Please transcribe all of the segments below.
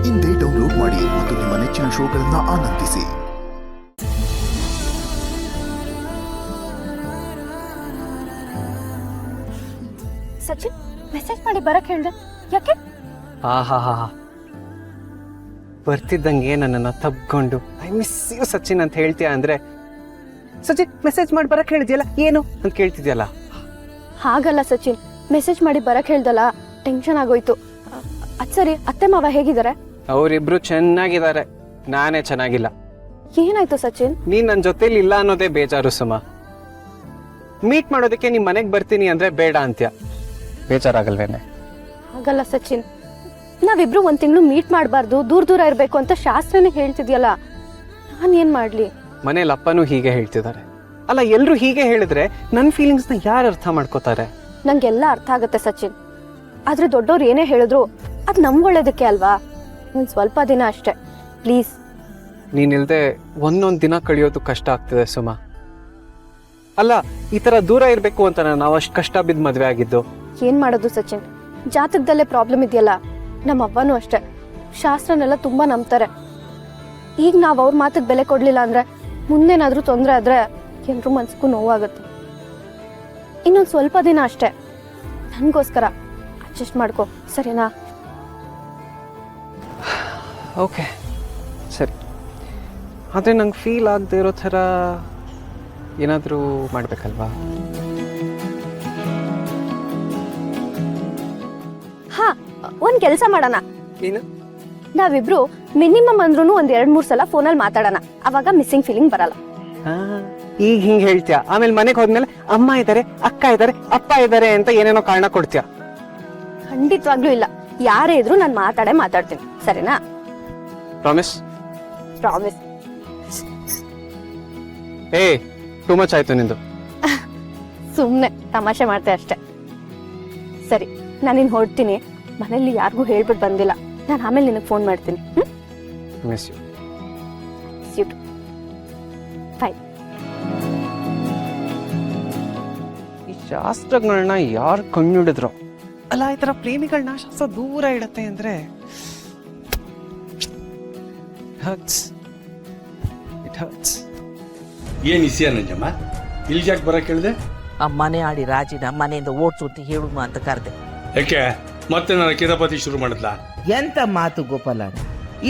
ಇಂದೇ ಡೌನ್ಲೋಡ್ ಮಾಡಿ ಮತ್ತು ನಿಮ್ಮ ನೆಚ್ಚಿನ ಶೋಗಳನ್ನು ಆನಂದಿಸಿ. ಸಚಿನ್ ಮೆಸೇಜ್ ಮಾಡಿ ಬರಕ್ ಹೇಳ್ದೆ ಯಾಕೆ? ಬರ್ತಿದ್ದಂಗೆ ನನ್ನನ್ನು ತಬ್ಕೊಂಡು ಐ ಮಿಸ್ ಯು ಸಚಿನ್ ಅಂತ ಹೇಳ್ತೀಯ ಅಂದ್ರೆ ಸಚಿನ್ ಮೆಸೇಜ್ ಮಾಡಿ ಬರಕ್ ಹೇಳಿದ್ಯಲ್ಲ ಏನು ಅಂತ ಕೇಳ್ತಿದ್ಯಲ್ಲ. ಹಾಗಲ್ಲ ಸಚಿನ್, ಮೆಸೇಜ್ ಮಾಡಿ ಬರಕ್ ಹೇಳ್ದಲ್ಲ, ಟೆನ್ಷನ್ ಆಗೋಯ್ತು. ಅದ್ ಸರಿ, ಅತ್ತೆ ಮಾವ ಹೇಗಿದ್ದಾರೆ? ಅವರಿಬ್ರು ಚೆನ್ನಾಗಿದ್ದಾರೆ, ನಾನೇ ಚೆನ್ನಾಗಿಲ್ಲ. ಏನಾಯ್ತು ಸಚಿನ್? ನೀನ್ ನನ್ನ ಜೊತೆಲಿ ಇಲ್ಲ ಅನ್ನೋದೇ ಬೇಜಾರು ಸುಮ. ಮೀಟ್ ಮಾಡೋದಕ್ಕೆ ನಿಮ್ ಮನೆಗ್ ಬರ್ತೀನಿ ಅಂದ್ರೆ ಬೇಡ ಅಂತ್ಯ, ಬೇಜಾರಾಗಲ್ವೇನೆ? ಹಾಗಲ್ಲ ಸಚಿನ್, ನಾವಿಬ್ರು ಒಂದ್ ತಿಂಗಳು ಮೀಟ್ ಮಾಡಬಾರ್ದು, ದೂರ ದೂರ ಇರ್ಬೇಕು ಅಂತ ಶಾಸ್ತ್ರನೇ ಹೇಳ್ತಿದ್ಯಲ್ಲ, ನಾನ್ ಏನ್ ಮಾಡ್ಲಿ? ಮನೇಲಿ ಅಪ್ಪನೂ ಹೀಗೆ ಹೇಳ್ತಿದ್ದಾರೆ. ಅಲ್ಲ, ಎಲ್ರು ಹೀಗೆ ಹೇಳಿದ್ರೆ ನನ್ನ ಫೀಲಿಂಗ್ಸ್ ನ ಯಾರು ಅರ್ಥ ಮಾಡ್ಕೋತಾರೆ? ನಂಗೆಲ್ಲ ಅರ್ಥ ಆಗತ್ತೆ ಸಚಿನ್, ಆದ್ರೆ ದೊಡ್ಡವ್ರು ಏನೇ ಹೇಳಿದ್ರು ಅದ್ ನಮ್ ಒಳ್ಳೇದಕ್ಕೆ ಅಲ್ವಾ? ಒಂದ್ ಸ್ವಲ್ಪ ದಿನ ಅಷ್ಟೇ ಪ್ಲೀಸ್. ನೀನಿಲ್ದೆ ಒಂದೊಂದ್ ದಿನ ಕಳಿಯೋದು ಕಷ್ಟ ಆಗ್ತಿದೆ ಸುಮ. ಅಲ್ಲ, ಈ ತರ ದೂರ ಇರ್ಬೇಕು ಅಂತ ನಾವು ಅಷ್ಟು ಕಷ್ಟ ಬಿದ್ದು ಮದ್ವೆ ಆಗಿದ್ದು. ಏನ್ ಮಾಡೋದು ಸಚಿನ್, ಜಾತಕದಲ್ಲೇ ಪ್ರಾಬ್ಲಮ್ ಇದೆಯಲ್ಲ. ನಮ್ಮ ಅವ್ವನೂ ಅಷ್ಟೇ, ಶಾಸ್ತ್ರನೆಲ್ಲ ತುಂಬಾ ನಂಬ್ತಾರೆ. ಈಗ ನಾವ್ ಅವ್ರ ಮಾತಿಗೆ ಬೆಲೆ ಕೊಡ್ಲಿಲ್ಲ ಅಂದ್ರೆ ಮುಂದೇನಾದ್ರೂ ತೊಂದ್ರೆ ಆದ್ರೆ ಎಲ್ರೂ ಮನ್ಸಿಗೂ ನೋವಾಗುತ್ತೆ. ಇನ್ನೊಂದ್ ಸ್ವಲ್ಪ ದಿನ ಅಷ್ಟೇ, ನನ್ಗೋಸ್ಕರ ಅಡ್ಜಸ್ಟ್ ಮಾಡ್ಕೊ, ಸರಿನಾ? ಓಕೆ ಸರಿ, ಆದರೆ ನಂಗೆ ಫೀಲ್ ಆಗದೆ ಇರೋ ಥರ ಏನಾದರೂ ಮಾಡಬೇಕಲ್ವಾ? ಹಾ, ಒಂದ್ ಕೆಲಸ ಮಾಡೋಣ. ಏನು? ನಾವಿಬ್ರು ಮಿನಿಮಮ್ ಅಂದ್ರೂ ಒಂದ್ 2-3 ಸಲ ಫೋನಲ್ಲಿ ಮಾತಾಡೋಣ, ಅವಾಗ ಮಿಸ್ಸಿಂಗ್ ಫೀಲಿಂಗ್ ಬರಲ್ಲ. ಈಗ ಹಿಂಗೆ ಹೇಳ್ತೀಯ, ಆಮೇಲೆ ಮನೆಗೆ ಹೋದ್ಮೇಲೆ ಅಮ್ಮ ಇದ್ದಾರೆ, ಅಕ್ಕ ಇದ್ದಾರೆ, ಅಪ್ಪ ಇದ್ದಾರೆ ಅಂತ ಏನೇನೋ ಕಾರಣ ಕೊಡ್ತೀಯ. ಖಂಡಿತವಾಗ್ಲೂ ಇಲ್ಲ, ಯಾರೇ ಇದ್ರು ನಾನು ಮಾತಾಡ್ತೀನಿ, ಸರಿನಾ? ಪ್ರಾಮಿಸ್? ಪ್ರಾಮಿಸ್. ಏ, ಟೂ ಮಚ್ ಆಯ್ತು ನಿಂದು. ಸುಮ್ನೆ ತಮಾಷೆ ಮಾಡ್ತೆ ಅಷ್ಟೆ. ಸರಿ, ನಾನಿನ್ ಹೊರಡ್ತೀನಿ, ಮನೇಲಿ ಯಾರಿಗೂ ಹೇಳ್ಬಿಟ್ಟು ಬಂದಿಲ್ಲ. ನಾನು ಆಮೇಲೆ ನಿನಗೆ ಫೋನ್ ಮಾಡ್ತೀನಿ. Miss you. You too. Bye. ಈ ಶಾಸ್ತ್ರಗಳನ್ನ ಯಾರು ಕಂಡುಹಿಡಿದ್ರು? ಅಲ್ಲ, ಈ ತರ ಪ್ರೇಮಿಗಳನ್ನ ಶಾಸ್ತ್ರ ದೂರ ಇಡತ್ತೆ ಅಂದ್ರೆ ಇಟ್ ಹರ್ಟ್ಸ್. ಏನ್ ಇಸಿಯ ನಂಜಮ್ಮ, ಇಲ್ಲಿಗೆ ಯಾಕೆ ಬರಕ್ಕೆ ಹೇಳಿದೆ? ಆ ಮನೆ ಆಡಿ ರಾಜಿನ ಮನೆಯಿಂದ ಓಡ್ಸು ಅಂತ ಹೇಳುವ ಅಂತ ಕರೆದೆ. ಯಾಕೆ ಮತ್ತೆ ನಾನು ಕಿತಾಪತಿ ಶುರು ಮಾಡಿದ್ಲಾ? ಎಂತ ಮಾತು ಗೋಪಾಲ,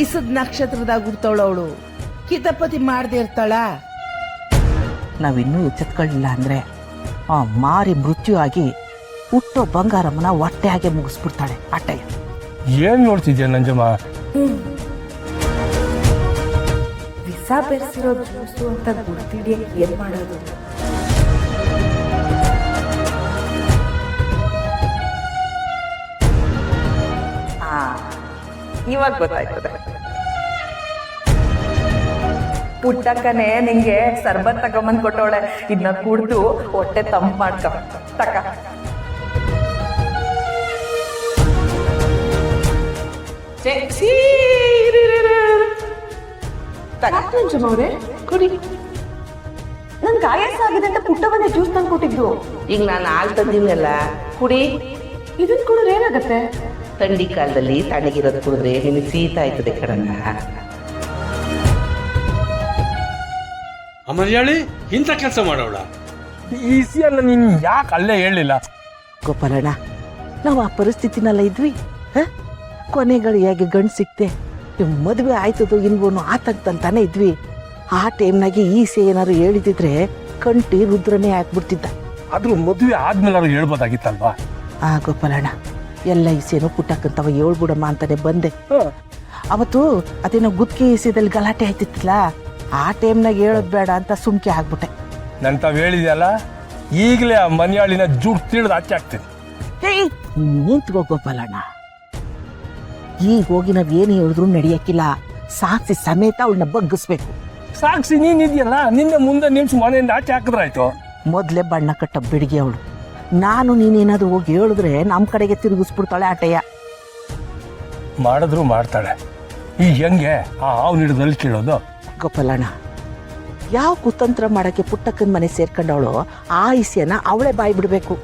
ಈಸದ್ ನಕ್ಷತ್ರದಾಗ ಹುಡ್ತಾವಳ ಅವಳು, ಕಿತಾಪತಿ ಮಾಡದೆ ಇರ್ತಾಳ? ನಾವಿನ್ನೂ ಎಚ್ಚೆತ್ಕೊಳ್ಳಿಲ್ಲ ಅಂದ್ರೆ ಆ ಮಾರಿ ಮೃತ್ಯು ಆಗಿ ಹುಟ್ಟೋ ಬಂಗಾರಮ್ಮನ ಹೊಟ್ಟೆ ಹಾಗೆ ಮುಗಿಸ್ಬಿಡ್ತಾಳೆ. ಅಟ್ಟಯ್ಯ, ಏನ್ ನೋಡ್ತಿದ್ಯಾ ನಂಜಮ್ಮ? ವಿಸ ಬೆರೆಸಿರೋ ಜ್ಯೂಸು ಅಂತ ಗುರ್ತಿಡಿಯಕ್ಕೆ ಏನ್ ಮಾಡೋದು? ಇವಾಗ ಗೊತ್ತಾಯ್ತದೆ. ಪುಟ್ಟಕ್ಕನೆ ನಿಂಗೆ ಸರ್ಬತ್ ತಗೊಂಬಂದ್ ಕೊಟ್ಟವಳೆ, ಇದನ್ನ ಕುಡ್ದು ಹೊಟ್ಟೆ ತಂಪು ಮಾಡ್ಕ ತಕ. ಕುಡಿ. ನನ್ಗೆ ಆಯಾಸ ಆಗಿದೆ ಅಂತ ಪುಟ್ಟವನ್ನೇ ಜ್ಯೂಸ್ ತಂದು ಕೊಟ್ಟಿದ್ದು. ಈಗ ನಾನು ಹಾಲು ತಂದಿನಲ್ಲ, ಕುಡಿ. ಇದನ್ ಕುಡಿದ್ರೆ ಏನಾಗತ್ತೆ? ಥಂಡಿ ಕಾಲದಲ್ಲಿ ತಣ್ಣಗಿರೋದು ಕುಡಿದ್ರೆ ನಿನಗೆ ಶೀತ ಆಯ್ತದೆ ಕಣಣ್ಣ. ಅಮರ್ಯಾಳಿ ಇಂಥ ಕೆಲಸ ಮಾಡೋಳ? ಈಸಿಯಲ್ಲ, ನೀನ್ ಯಾಕೆ ಅಲ್ಲೇ ಹೇಳಿಲ್ಲ? ಗೋಪಾಲಣ್ಣ, ನಾವು ಆ ಪರಿಸ್ಥಿತಿನೆಲ್ಲ ಇದ್ವಿ. ಕೊನೆಗಳು ಹೇಗೆ ಗಂಡು ಸಿಕ್ತೆ, ಮದುವೆ ಆಯ್ತದೋ ಇಲ್ವೋ ಆತಂಕಂತಾನೆ ಇದ್ವಿ. ಆ ಟೈಮ್ನಾಗೆ ಈಸೆ ಏನಾದ್ರು ಹೇಳಿದಿದ್ರೆ ಕಂಟಿ ರುದ್ರನೇ ಹಾಕ್ಬಿಡ್ತಿದ್ದ. ಆದ್ರೂ ಮದುವೆ ಆದ್ಮೇಲೆ ಹೇಳ್ಬೋದಾಗಿತ್ತಲ್ವಾ? ಆ ಗೋಪಾಲಣ್ಣ, ಎಲ್ಲ ಈಸೇನೋ ಪುಟ್ಟಕ್ಕಂತವ ಹೇಳ್ಬಿಡಮ್ಮ ಅಂತಾನೆ ಬಂದೆ. ಅವತ್ತು ಅದೇನೋ ಗುತ್ತಿಗೆ ಈಸೆದಲ್ಲಿ ಗಲಾಟೆ ಆಯ್ತಿತ್ತಲ್ಲ, ಆ ಟೈಮ್ನಾಗ ಹೇಳೋದ್ ಬೇಡ ಅಂತ ಸುಮ್ಕೆ ಆಗ್ಬಿಟ್ಟೆ. ನನ್ ತಾವ್ ಹೇಳಿದ್ಯಲ್ಲ, ಈಗಲೇ ಆ ಮನೆಯಾಳಿನ ಜೂಟ್ ತಿಳಿದು ಆಚೆ ಆಗ್ತೀನಿ. ನಿಂತ್ಕೋ ಗೋಪಾಲಣ್ಣ, ಈಗ ಹೋಗಿ ನಾವ್ ಏನು ಹೇಳಿದ್ರು ನಡೆಯಕ್ಕಿಲ್ಲ. ಸಾಕ್ಷಿ ಸಮೇತ ಅವಳನ್ನ ಬಗ್ಗಿಸ್ಬೇಕು. ಸಾಕ್ಷಿ ನೀನ್ ಇದೆಯಲ್ಲ, ನಿನ್ನೆ ಮುಂದೆ ನಿಲ್ಸಿ ಮನೆಯಿಂದ ಆಚೆ ಹಾಕಿದ್ರಾಯ್ತು. ಮೊದ್ಲೇ ಬಣ್ಣ ಕಟ್ಟ ಬಿಡಿಗೆ ಅವಳು. ನಾನು ನೀನೇನಾದ್ರು ಹೋಗಿ ಹೇಳಿದ್ರೆ ನಮ್ಮ ಕಡೆಗೆ ತಿರುಗಿಸ್ಬಿಡ್ತಾಳೆ ಆಟಯ್ಯ. ಮಾಡಿದ್ರು ಮಾಡ್ತಾಳೆ. ಈ ಹೆಂಗೆ ಆ ಹಾವು ಹಿಡಿದಲ್ಲಿ ಕೇಳೋದು? ಗೋಪಾಲಣ್ಣ, ಯಾವ ಕುತಂತ್ರ ಮಾಡಕ್ಕೆ ಪುಟ್ಟಕ್ಕನ ಮನೆ ಸೇರ್ಕೊಂಡವಳು ಆ ಇಸ್ಯನ ಅವಳೇ ಬಾಯಿ ಬಿಡಬೇಕು.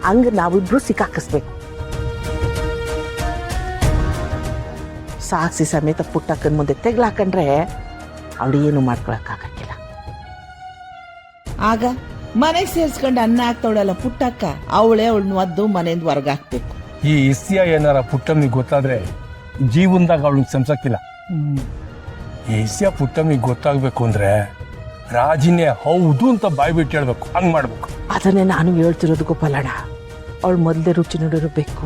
ಹಂಗ ನಾವಿಬ್ರು ಸಿಕ್ಕಾಕಿಸ್ಬೇಕು. ಸಾಕ್ಷಿ ಸಮೇತ ಪುಟ್ಟಕ್ಕನ ಮುಂದೆ ತೆಗ್ಲಾಕಂಡ್ರೆ ಅವಳು ಏನು ಮಾಡ್ಕೊಳಕ್ಕಾಗಕ್ಕಿಲ್ಲ. ಆಗ ಮನೆಗೆ ಸೇರಿಸ್ಕೊಂಡು ಅನ್ನ ಹಾಕ್ತವಳಲ್ಲ ಪುಟ್ಟಕ್ಕ, ಅವಳೇ ಅವಳನ್ನ ಒದ್ದು ಮನೆಯಿಂದ ಹೊರಗಾಕ್ಬೇಕು. ಈ ಇಸ್ಯ ಏನಾರ ಪುಟ್ಟಮ್ಮಿಗೆ ಗೊತ್ತಾದ್ರೆ ಜೀವನದಾಗ ಅವಳಿಗೆ ಸಂಸಕ್ಕಿಲ್ಲ. ಈ ಇಸ್ಯ ಪುಟ್ಟಮ್ಮಿಗೆ ಗೊತ್ತಾಗ್ಬೇಕು ಅಂದ್ರೆ ರಾಜಿನೇ ಹೌದು ಅಂತ ಬಾಯ್ ಬಿಟ್ಟು ಹೇಳ್ಬೇಕು, ಹಂಗ್ ಮಾಡ್ಬೇಕು. ಅದನ್ನೇ ನಾನು ಹೇಳ್ತಿರೋದು ಗೋಪಾಲಣ್ಣ. ಅವಳು ಮೊದಲೇ ರುಚಿ ನೋಡಿರಬೇಕು.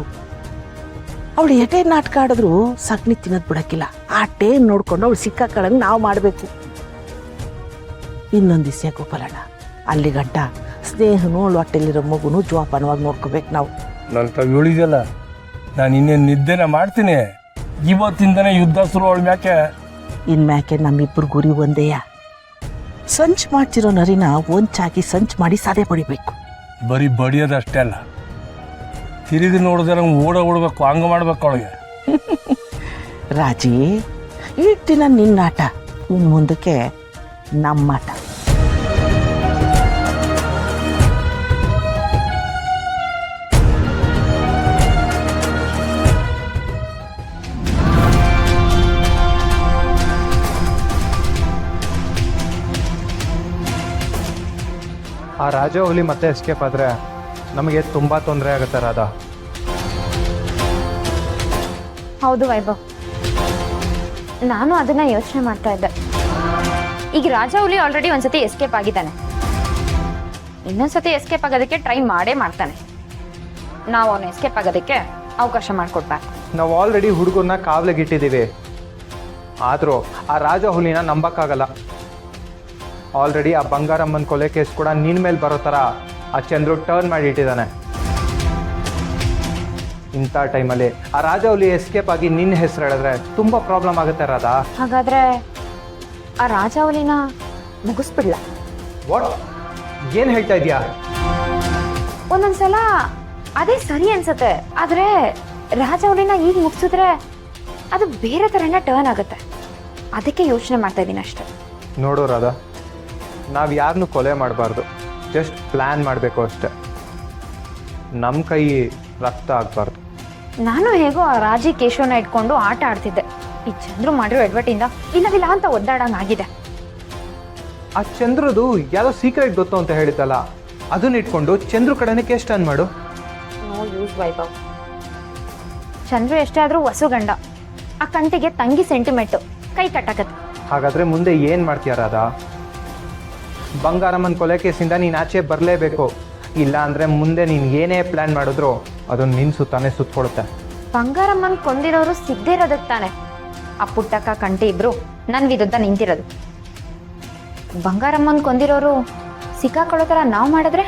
ಅವಳು ಎಟೇ ನಾಟಕ ಆಡಿದ್ರು ಸಗಣಿ ತಿನ್ನೋದು ಬಿಡಕ್ಕಿಲ್ಲ. ಆ ಟೇನ್ ನೋಡ್ಕೊಂಡು ಅವಳು ಸಿಕ್ಕಾಕಳಂಗೆ ನಾವು ಮಾಡಬೇಕು. ಇನ್ನೊಂದು ದಿವಸ ಗೋಪಾಲಣ್ಣ, ಅಲ್ಲಿ ಗಂಟ ಸ್ನೇಹನೂ ಅವಳು ಹೊಟ್ಟೆಲಿರೋ ಮಗುನು ಜೋಪಾನವಾಗಿ ನೋಡ್ಕೋಬೇಕು ನಾವು. ನನ್ನ ತಾವು ಹೇಳಿದೆಲ್ಲ, ನಾನು ಇನ್ನೇನು ನಿದ್ದೆನ ಮಾಡ್ತೀನಿ. ಇವತ್ತಿಂದನೇ ಯುದ್ಧ ಶುರು ಅವಳ ಮ್ಯಾಕೆ. ಇನ್ಮ್ಯಾಕೆ ನಮ್ಮಿಬ್ಬರು ಗುರಿ ಒಂದೇಯ. ಸಂಚ್ ಮಾಡ್ತಿರೋ ನರಿನ ಒಂಚಾಕಿ ಸಂಚ್ ಮಾಡಿ ಸಾಧೆ ಪಡಿಬೇಕು. ಬರೀ ಬಡಿಯೋದಷ್ಟೇ ಅಲ್ಲ, ತಿರುಗಿ ನೋಡಿದ್ರೆ ನಂಗೆ ಓಡಬೇಕು, ಹಂಗ ಮಾಡ್ಬೇಕು ಅವಳಿಗೆ. ರಾಜಿ, ಈ ದಿನ ನಿನ್ನ ಆಟ, ಇನ್ನು ಮುಂದಕ್ಕೆ ನಮ್ಮ ಆಟ. ಆ ರಾಜ ಹುಲಿ ಮತ್ತೆ ಎಸ್ಕೇಪ್ ಆದರೆ ನಮಗೆ ತುಂಬ ತೊಂದರೆ ಆಗುತ್ತೆ ರಾಧಾ. ಹೌದು ವೈಭವ್, ನಾನು ಅದನ್ನ ಯೋಚನೆ ಮಾಡ್ತಾ ಇದ್ದೆ. ಈಗ ರಾಜ ಹುಲಿ ಆಲ್ರೆಡಿ ಒಂದ್ಸತಿ ಎಸ್ಕೇಪ್ ಆಗಿದ್ದಾನೆ, ಇನ್ನೊಂದ್ಸತಿ ಎಸ್ಕೇಪ್ ಆಗೋದಕ್ಕೆ ಟ್ರೈ ಮಾಡೇ ಮಾಡ್ತಾನೆ. ನಾವು ಅವನು ಎಸ್ಕೇಪ್ ಆಗೋದಕ್ಕೆ ಅವಕಾಶ ಮಾಡಿಕೊಡ್ಬೇಕು. ನಾವು ಆಲ್ರೆಡಿ ಹುಡುಗರನ್ನ ಕಾವಲಿಗೆ ಇಟ್ಟಿದ್ದೀವಿ, ಆದರೂ ಆ ರಾಜ ಹುಲಿನ ನಂಬಕ್ಕಾಗಲ್ಲ. ಆಲ್ರೆಡಿ ಆ ಬಂಗಾರಮ್ಮನ ಕೊಲೆ ಕೇಸ್ ಕೂಡ ನಿನ್ನ ಮೇಲೆ ಬರೋ ಥರ ಆ ಚಂದ್ರು ಟರ್ನ್ ಮಾಡಿ ಇಟ್ಟಿದ್ದಾನೆ. ಇಂಥ ಟೈಮಲ್ಲಿ ಆ ರಾಜ ಹುಲಿ ಎಸ್ಕೇಪ್ ಆಗಿ ನಿನ್ನ ಹೆಸರು ಹೇಳಿದ್ರೆ ತುಂಬ ಪ್ರಾಬ್ಲಮ್ ಆಗುತ್ತೆ ರಾಧಾ. ಹಾಗಾದ್ರೆ ಆ ರಾಜ ಹುಲಿನ ಮುಗಿಸ್ಬಿಡ್ಲ? ವಾಟ್, ಏನು ಹೇಳ್ತಾ ಇದೀಯಾ? ಒಂದೊಂದ್ಸಲ ಅದೇ ಸರಿ ಅನ್ಸತ್ತೆ, ಆದ್ರೆ ರಾಜ ಹುಲಿನ ಈಗ ಮುಗಿಸಿದ್ರೆ ಅದು ಬೇರೆ ಥರನೇ ಟರ್ನ್ ಆಗುತ್ತೆ. ಅದಕ್ಕೆ ಯೋಚನೆ ಮಾಡ್ತಾ ಇದ್ದೀನಿ ಅಷ್ಟೆ. ನೋಡು ರಾಧಾ, ನಾವು ಯಾರನ್ನೂ ಕೊಲೆ ಮಾಡಬಾರ್ದು, ಜಸ್ಟ್ ಪ್ಲ್ಯಾನ್ ಮಾಡಬೇಕು ಅಷ್ಟೆ. ನಮ್ಮ ಕೈ ರಕ್ತ ಆಗಬಾರ್ದು. ನಾನು ಹೇಗೋ ಆ ರಾಜಿ ಕೇಶವನ ಇಟ್ಕೊಂಡು ಆಟ ಆಡ್ತಿದ್ದೆ. ಈ ಚಂದ್ರು ಮಾಡಿರೋ ಎಡ್ವರ್ಟಿಂದ ಇಲ್ಲವಿಲ್ಲ ಅಂತ ಒದ್ದಾಡಂಗಾಗಿದೆ. ಆ ಚಂದ್ರದು ಯಾವುದೋ ಸೀಕ್ರೆಟ್ ಗೊತ್ತು ಅಂತ ಹೇಳಿದ್ದಲ್ಲ, ಅದನ್ನ ಇಟ್ಕೊಂಡು ಚಂದ್ರು ಕಡೆನೇ ಕೇಸ್ ಟರ್ನ್ ಮಾಡು. No use Vaibhav. ಚಂದ್ರು ಎಷ್ಟೇ ಆದ್ರೂ ವಸು ಗಂಡ, ಆ ಕಂಟಿಗೆ ತಂಗಿ ಸೆಂಟಿಮೆಂಟು ಕೈ ಕಟ್ಟಾಕತ್ತೆ. ಹಾಗಾದ್ರೆ ಮುಂದೆ ಏನು ಮಾಡ್ತೀಯ ರಾಧಾ? ಬಂಗಾರಮ್ಮನ ಕೊಲೆ ಕೇಸಿಂದ ನೀನು ಆಚೆ ಬರಲೇಬೇಕು. ಇಲ್ಲ ಅಂದರೆ ಮುಂದೆ ನೀನು ಏನೇ ಪ್ಲ್ಯಾನ್ ಮಾಡಿದ್ರು ಅದನ್ನು ನಿನ್ನ ಸುತ್ತಾನೆ ಸುತ್ತಕೊಡುತ್ತೆ. ಬಂಗಾರಮ್ಮನ್ ಕೊಂದಿರೋರು ಸಿದ್ಧೇ ಇರೋದಕ್ಕೆ ತಾನೆ ಆ ಪುಟ್ಟಕ್ಕ ಕಂಟಿ ಇಬ್ರು ನನ್ನ ವಿರುದ್ಧ ನಿಂತಿರೋದು. ಬಂಗಾರಮ್ಮನ್ ಕೊಂದಿರೋರು ಸಿಕ್ಕಾಕೊಳ್ಳೋ ಥರ ನಾವು ಮಾಡಿದ್ರೆ